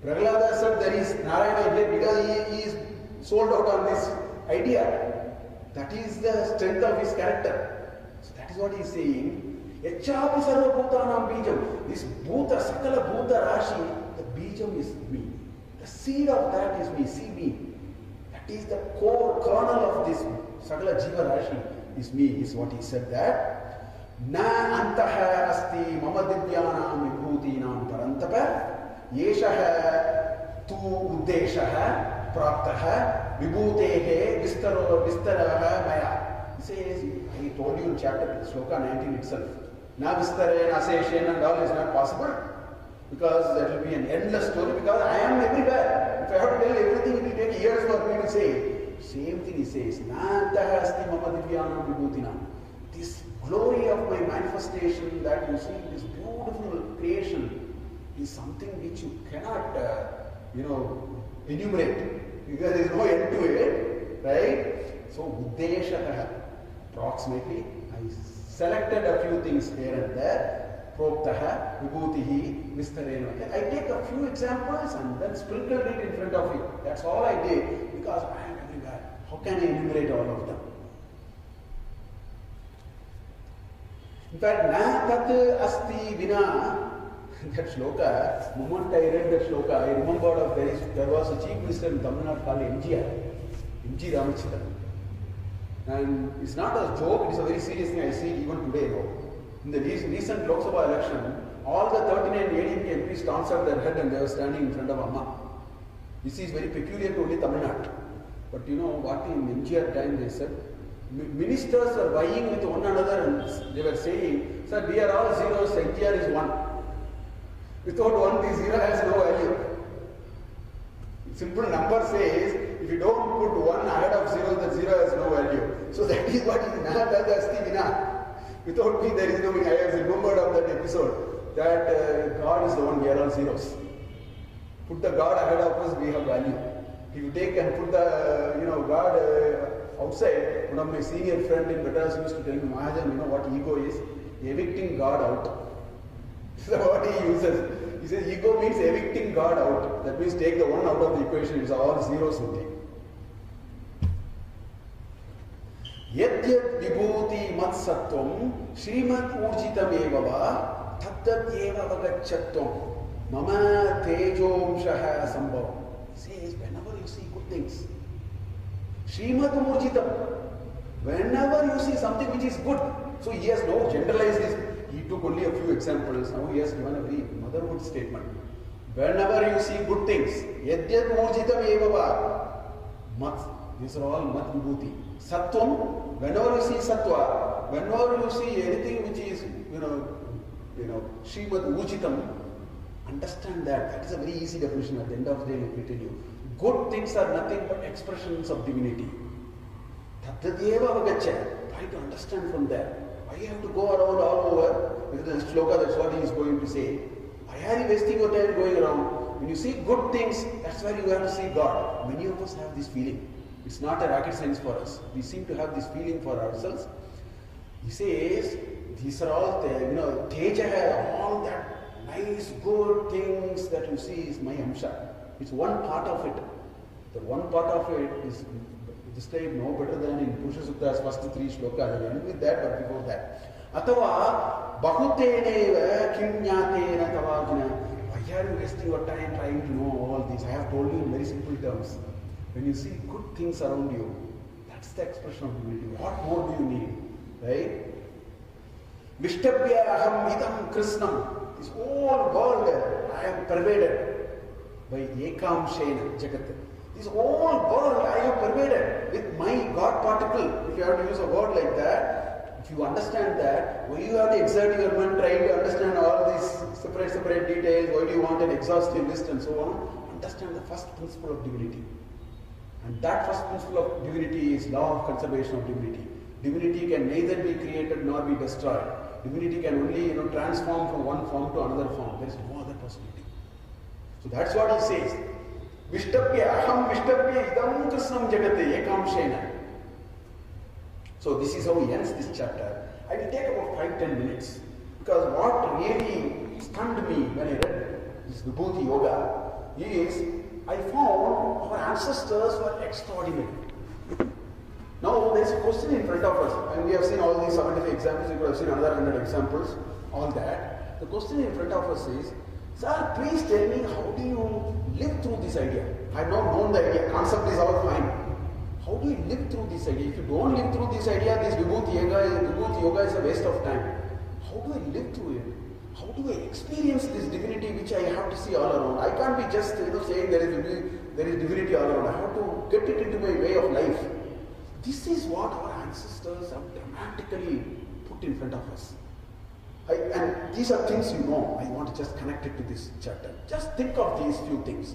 Prahlada said there is Narayana here because he is sold out on this idea. That is the strength of his character. So that is what he is saying. Yachapi sarva bhutanam bijam. This bhuta, sakala bhuta rashi, the bijam is me. The seed of that is me. See me. That is the core kernel of this sakala jiva rashi is me, is what he said that. Na antaha asti mama divyanam vibhutinam parantapa yeshaha tu uddeshaha praptaha vibhutehe vistaraha maya. He says, I told you in chapter Shloka 19 itself, na vistare, na seshen and all is not possible, because that will be an endless story, because I am everywhere. If I have to tell everything, it will take years for me to say. same thing he says. Nantaha asti mama divyanam vibhutinam. This glory of my manifestation that you see, this beautiful creation, is something which you cannot, enumerate, because there is no end to it, right? So, uddeshataha, approximately, I selected a few things here and there. Proktaha, vibhutihi, vistarena. I take a few examples and then sprinkled it in front of you. That's all I did, because I am everywhere. How can I enumerate all of them? In fact, na tat asti vina, that shloka, the moment I read that shloka, I remembered there was a chief minister in Tamil Nadu called MG Ramachandran. And it's not a joke, it is a very serious thing I see even today though. In the recent Lok Sabha election, all the 39 ADMK MPs transferred their head and they were standing in front of Amma. This is very peculiar to only Tamil Nadu. But you know what, in MGR time they said, ministers were vying with one another and they were saying, sir, we are all zeros, MGR is 1. Without 1, the 0 has no value. Simple number says, if you don't put 1 ahead of 0, the 0 has no value. So that is what is Nahadadasti Vina. Without me, there is no meaning. I have remembered of that episode that God is the one, we are all zeros. Put the God ahead of us, we have value. If you take and put the God outside, one of my senior friend in Madras used to tell me, Mahajan, you know what ego is? Evicting God out. This is what he uses. He says ego means evicting God out. That means take the 1 out of the equation, it's all zeros only. Yadyat vibhuti mat sattvam Srimat urjitam evava Tattat eva vagachatvam Mama tejomshaha sambhavam. He says, whenever you see good things, Srimat urjitam, whenever you see something which is good, so he has no generalized this. He took only a few examples. Now he has given a very motherhood statement. Whenever you see good things, Yadyat urjitam evava mat. These are all mat vibhuti. Sattvam, whenever you see sattva, whenever you see anything which is, Srimad Ujitam, understand that. That is a very easy definition. At the end of the day, let me tell you. Good things are nothing but expressions of divinity. Tattadeva vagacha. Try to understand from there. Why you have to go around all over? With the shloka, that's what he is going to say. Why are you wasting your time going around? When you see good things, that's where you have to see God. Many of us have this feeling. It's not a rocket science for us. We seem to have this feeling for ourselves. He says, these are all, teja, all that nice, good things that you see is my amsha. It's one part of it. The one part of it is described no better than in Purusha Sukta's first 3 shlokas. I end with that, but before that. Atava, bahuteneva kimnyatena tavajna. Why are you wasting your time trying to know all this? I have told you in very simple terms. When you see good things around you, that's the expression of divinity. What more do you need? Right? Vishtabhya aham idam krishnam. This whole world, I am pervaded by ekam shena jagat. This whole world I am pervaded with my God particle. If you have to use a word like that, if you understand that, why you have to exert your mind trying to understand all these separate details, why do you want an exhaustive list and so on? Understand the first principle of divinity. And that first principle of divinity is law of conservation of divinity. Divinity can neither be created nor be destroyed. Divinity can only transform from one form to another form. There is no other possibility. So that's what he says. Vishtabhya, aham vishtabhya idam krishnam jagate ekamshena. So this is how he ends this chapter. I will take about 5-10 minutes. Because what really stunned me when I read this Vibhuti Yoga is, I found our ancestors were extraordinary. Now there is a question in front of us, and we have seen all these 75 examples, we could have seen another 100 examples, all that. The question in front of us is, sir, please tell me, how do you live through this idea? I have not known the idea, concept is all fine. How do you live through this idea? If you don't live through this idea, this Vibhuti Yoga is a waste of time. How do I live through it? How do I experience this divinity which I have to see all around? I can't be just saying there is divinity all around. I have to get it into my way of life. This is what our ancestors have dramatically put in front of us. And these are things you know. I want to just connect it to this chapter. Just think of these few things.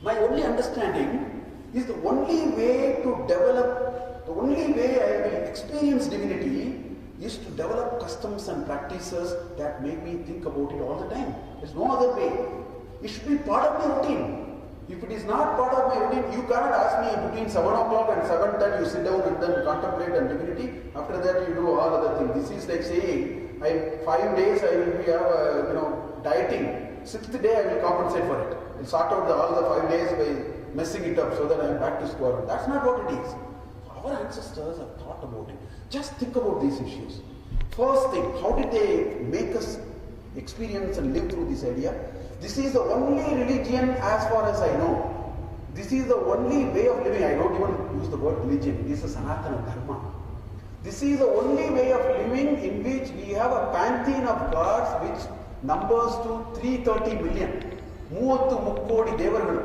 My only understanding is the only way to develop, the only way I will experience divinity is to develop customs and practices that make me think about it all the time. There's no other way. It should be part of my routine. If it is not part of my routine, you cannot ask me between 7 o'clock and 7:10 you sit down and then contemplate on divinity. After that you do all other things. This is like saying, 5 days I will be dieting. 6th day I will compensate for it. I'll sort out all the 5 days by messing it up so that I am back to square one. That's not what it is. Our ancestors have thought about it. Just think about these issues. First thing, how did they make us experience and live through this idea? This is the only religion as far as I know. This is the only way of living. I don't even use the word religion. It is a Sanatana Dharma. This is the only way of living in which we have a pantheon of gods which numbers to 330 million. 30 mukkodi devargalu.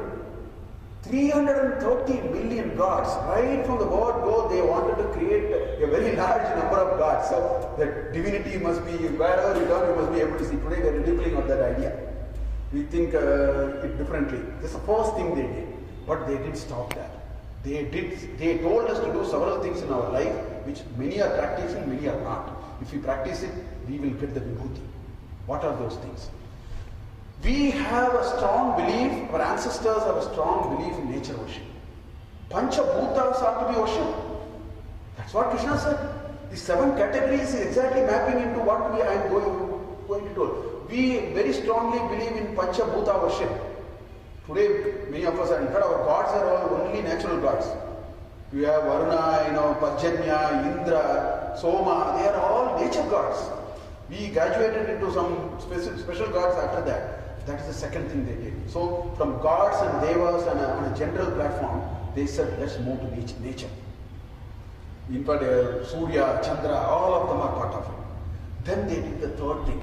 330 million gods. Right from the word go, they wanted to create a very large number of gods. So the divinity must be, wherever you go, you must be able to see. Today we are ridiculing of that idea. We think it differently. That's the first thing they did. But they didn't stop that. They told us to do several things in our life which many are practicing, many are not. If we practice it, we will get the vibhuti. What are those things? We have a strong belief, our ancestors have a strong belief in nature worship. Pancha Bhutas are to be worshipped. That's what Krishna said. The 7 categories is exactly mapping into what I am going to do. We very strongly believe in Pancha Bhuta worship. Today, many of us are, in fact, our gods are all only natural gods. We have Varuna, Parjanya, Indra, Soma, they are all nature gods. We graduated into some special gods after that. That is the second thing they did. So, from gods and devas and on a general platform, they said, let's move to nature. In fact, Surya, Chandra, all of them are part of it. Then they did the third thing.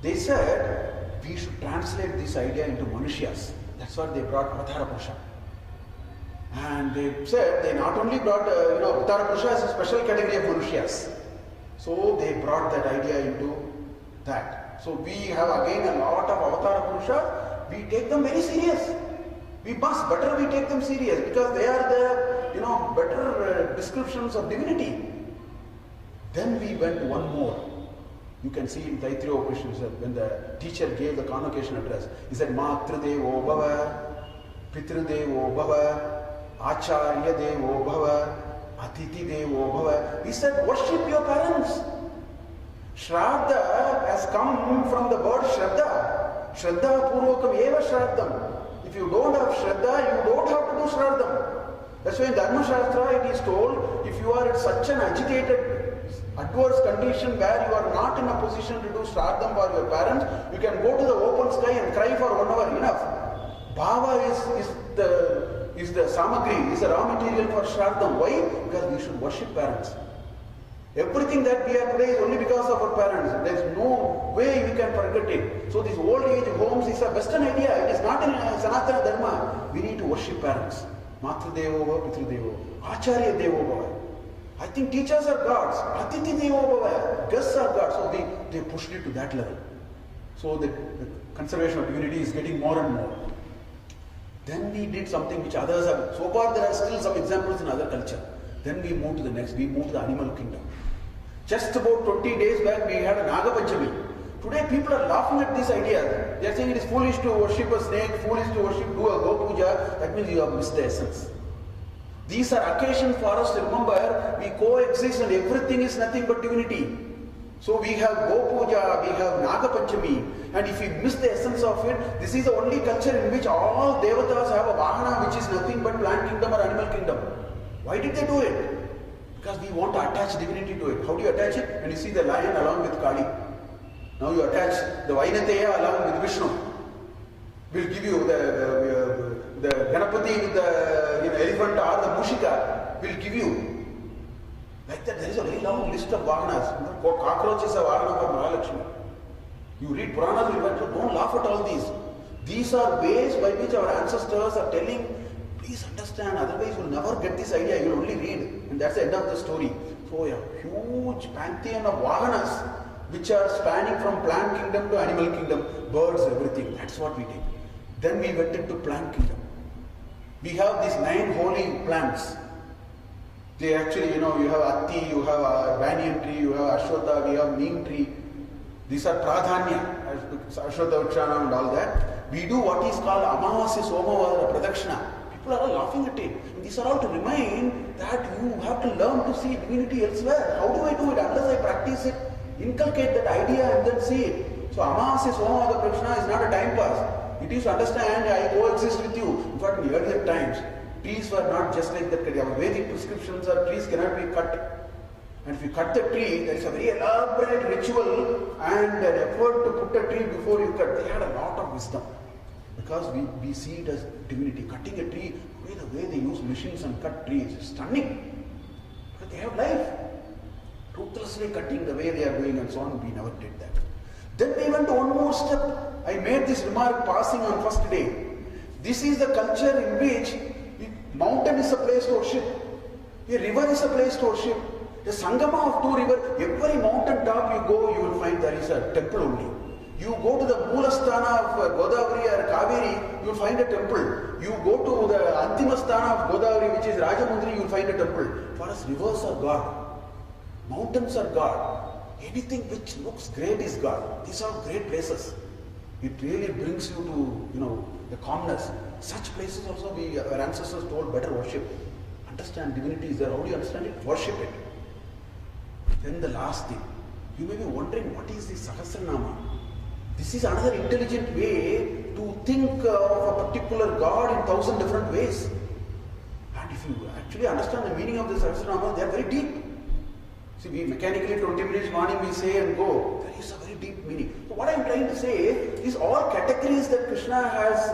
They said, we should translate this idea into Manushyas. That's what they brought Avatara Purusha. And they said, they not only brought, Avatara Purusha is a special category of Manushyas. So they brought that idea into that. So we have again a lot of Avatara Purusha. We take them very serious. We must, better we take them serious because they are the, better descriptions of divinity. Then we went one more. You can see in Taittiriya Upanishad when the teacher gave the convocation address, he said, Matridevo Bhava, Pitridevo Bhava, Acharya Devo Bhava, Atiti Devo Bhava. He said, worship your parents. Shraddha has come from the word Shraddha. Shraddha Purvakam Eva Shraddham. If you don't have Shraddha, you don't have to do Shraddham. That's why in Dharma Shastra it is told, if you are in such an agitated adverse condition where you are not in a position to do Shraddham for your parents, you can go to the open sky and cry for 1 hour, enough. Bhava is the samagri, is the raw material for Shraddham. Why? Because we should worship parents. Everything that we are today is only because of our parents. There is no way we can forget it. So these old age homes is a Western idea. It is not in Sanatana Dharma. We need to worship parents. Matridevo Bhava, Pitridevo, Acharya Devo Bhava. I think teachers are gods. Atiti Devo Bhava. Guests are gods. So they pushed it to that level. So the conservation of divinity is getting more and more. Then we did something which others have. So far there are still some examples in other culture. Then we moved to the next. We moved to the animal kingdom. Just about 20 days back we had a Naga Panchami. Today people are laughing at this idea. They are saying it is foolish to worship a snake, foolish to do a Go Puja. That means you have missed the essence. These are occasions for us to remember we coexist and everything is nothing but divinity. So we have Go Puja, we have Naga Panchami, and if we miss the essence of it, this is the only culture in which all devatas have a Vahana which is nothing but plant kingdom or animal kingdom. Why did they do it? Because we want to attach divinity to it. How do you attach it? When you see the lion along with Kali. Now you attach the Vainateya along with Vishnu. We'll give you the Ganapati with the elephant or the Mushika. We'll give you. Like that, there is a very long list of Vahanas. Cockroaches are Vahana for Mahalakshmi. You read Puranas, don't laugh at all these. These are ways by which our ancestors are telling, please understand, otherwise you will never get this idea, you will only read. And that's the end of the story. So a huge pantheon of Vahanas, which are spanning from plant kingdom to animal kingdom, birds, everything. That's what we did. Then we went into plant kingdom. We have these 9 holy plants. They actually, you have Atti, you have a banyan tree, you have Ashwatha, we have neem tree. These are pradhanya, Ashwatha Uchana and all that. We do what is called Amavasya Somavara Pradakshina. People are all laughing at it. And these are all to remind that you have to learn to see divinity elsewhere. How do I do it? Unless I practice it, inculcate that idea and then see it. So Amavasya Somavara Pradakshina is not a time pass. It is to understand I coexist with you. In fact, in earlier times, trees were not just like that. Our Vedic prescriptions are trees cannot be cut. And if you cut the tree, there is a very elaborate ritual and an effort to put a tree before you cut. They had a lot of wisdom. Because we see it as divinity. Cutting a tree, the way they use machines and cut trees is stunning. Because they have life. Ruthlessly cutting the way they are doing and so on, we never did that. Then we went one more step. I made this remark passing on first day. This is the culture in which mountain is a place to worship. A river is a place to worship. The Sangama of 2 rivers, every mountain top you go, you will find there is a temple only. You go to the Moolasthana of Godavari or Kaveri, you will find a temple. You go to the Antimasthana of Godavari, which is Rajamundri, you will find a temple. For us, rivers are God. Mountains are God. Anything which looks great is God. These are great places. It really brings you to, the calmness. Such places also our ancestors told better worship. Understand divinity is there. How do you understand it? Worship it. Then the last thing. You may be wondering, what is this Sahasranama? This is another intelligent way to think of a particular God in 1,000 different ways. And if you actually understand the meaning of the Sahasranama, they are very deep. See, we mechanically 20 minutes morning we say and go. There is a very deep meaning. So what I am trying to say is all categories that Krishna has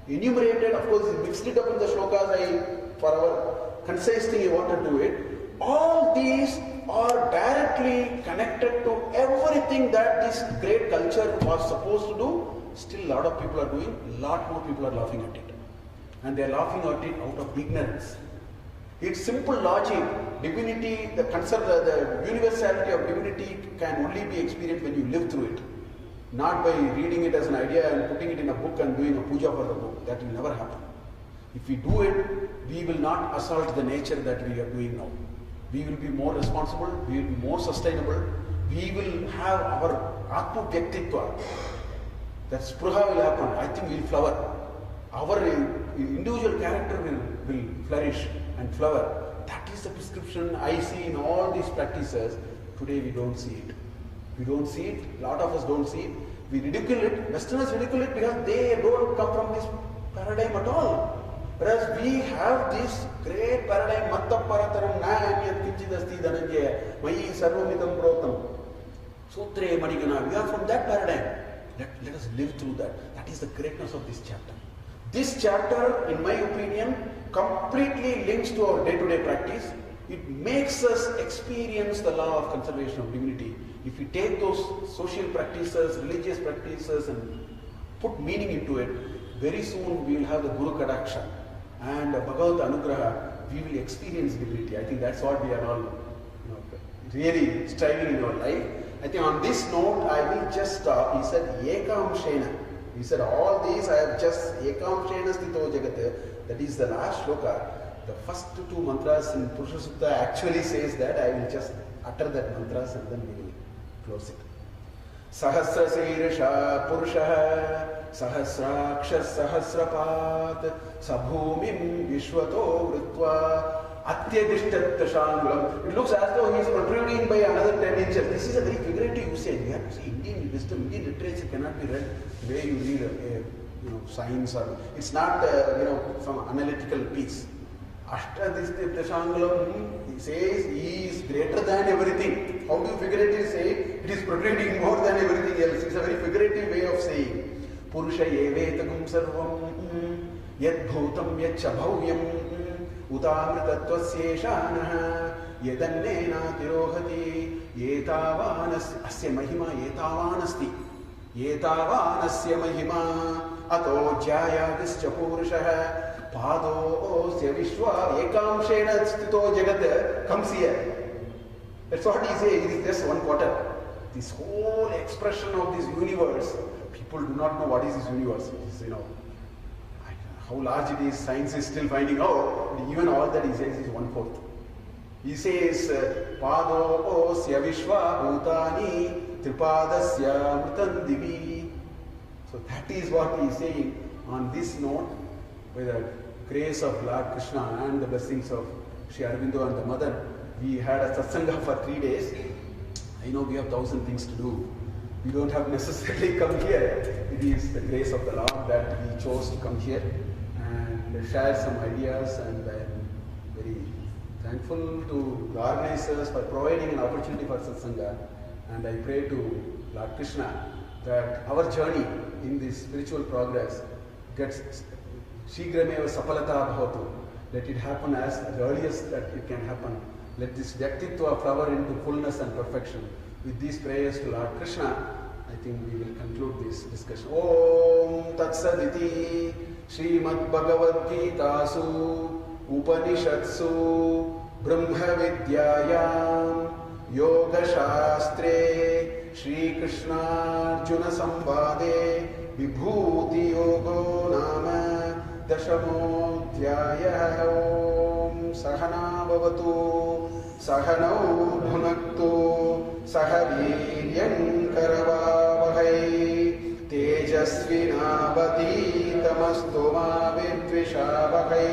enumerated, of course he mixed it up in the shlokas, for our concise thing I want to do it. All these are directly connected to everything that this great culture was supposed to do. Still a lot of people are doing, a lot more people are laughing at it. And they are laughing at it out of ignorance. It's simple logic. Divinity, the universality of divinity can only be experienced when you live through it. Not by reading it as an idea and putting it in a book and doing a puja for the book. That will never happen. If we do it, we will not assault the nature that we are doing now. We will be more responsible, we will be more sustainable, we will have our Atma Vyaktitva. That spruha will happen. I think we will flower. Our individual character will flourish and flower. That is the prescription I see in all these practices. Today we don't see it. We don't see it. A lot of us don't see it. We ridicule it. Westerners ridicule it because they don't come from this paradigm at all. Whereas we have this great paradigm, Matta Parataram Nayanyat Kinchidasti Dhananjaya, Mayi Sarvamidam Protam, Sutre Madigana. We are from that paradigm. Let us live through that. That is the greatness of this chapter. This chapter, in my opinion, completely links to our day-to-day practice. It makes us experience the law of conservation of divinity. If we take those social practices, religious practices and put meaning into it, very soon we will have the Guru Kadaksha and Bhagavad Anugraha. We will experience divinity. I think that's what we are all really striving in our life. I think on this note, I will just stop. He said, Ekam Shena. He said, all these I have just Ekam Shena Sthito Jagat. That is the last shloka. The first 2 mantras in Purusha Sukta actually says that. I will just utter that mantras and then we will close it. Sahasra Sirsha Purusha Sahasrakshas Sahasrapat Sabhumim Vishwato Vritva Atyadishtat Tashangulam. It looks as though he is protruding by another 10 inches. This is a very figurative usage. You have to see Indian wisdom, Indian literature cannot be read the way you read science or it's not some analytical piece. Ashtadishtat Tashangulam, he says he is greater than everything. How do you figuratively say it? It is protruding more than everything else. It's a very figurative way of saying. Purusha yevetagum sarvam yad bhutam yad chabhavyam Utamritatvasyešanah yedannena tirohati yetavanasya asya mahima yetavanasti yetavanasya mahima ato jayadischa purushah padosya vishwa ekamshena sthito jagat comes here. That's what he says. It is just 1/4. This whole expression of this universe, people do not know what is this universe. It's, how large it is, science is still finding out. But even all that he says is 1/4. He says, Pado osya vishwa bhutani tripadasya mritan divi. So that is what he is saying. On this note, by the grace of Lord Krishna and the blessings of Sri Aurobindo and the mother, we had a satsanga for 3 days. I know we have 1,000 things to do. We don't have necessarily come here. It is the grace of the Lord that we chose to come here and share some ideas, and I am very thankful to the organizers for providing an opportunity for satsanga, and I pray to Lord Krishna that our journey in this spiritual progress gets shigrameva sapalata bhavatu. Let it happen as the earliest that it can happen. Let this Vyaktitva flower into fullness and perfection. With these prayers to Lord Krishna, I think we will conclude this discussion. Om Tat Saditi Srimad Bhagavad Gitasu Upanishatsu Brahma Vidyayam Yoga Shastre Shri Krishna Arjuna Sambade Vibhuti Yogo Nama Dashamodhyaya. Om Sahana Bhavatu Sahanau Bhunaktu Sahaviryam Karavavahai Tejasvinavaditamastu ma vidvishavahai.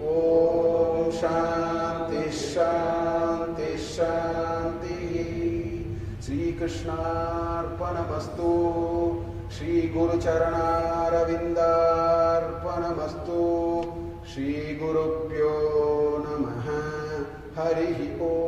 Om Shanti Shanti Shanti. Sri Krishna Arpanamastu. Shri Guru Charana Arvindarpanamastu. Shri Gurubhyo Namaha. Harihi Om.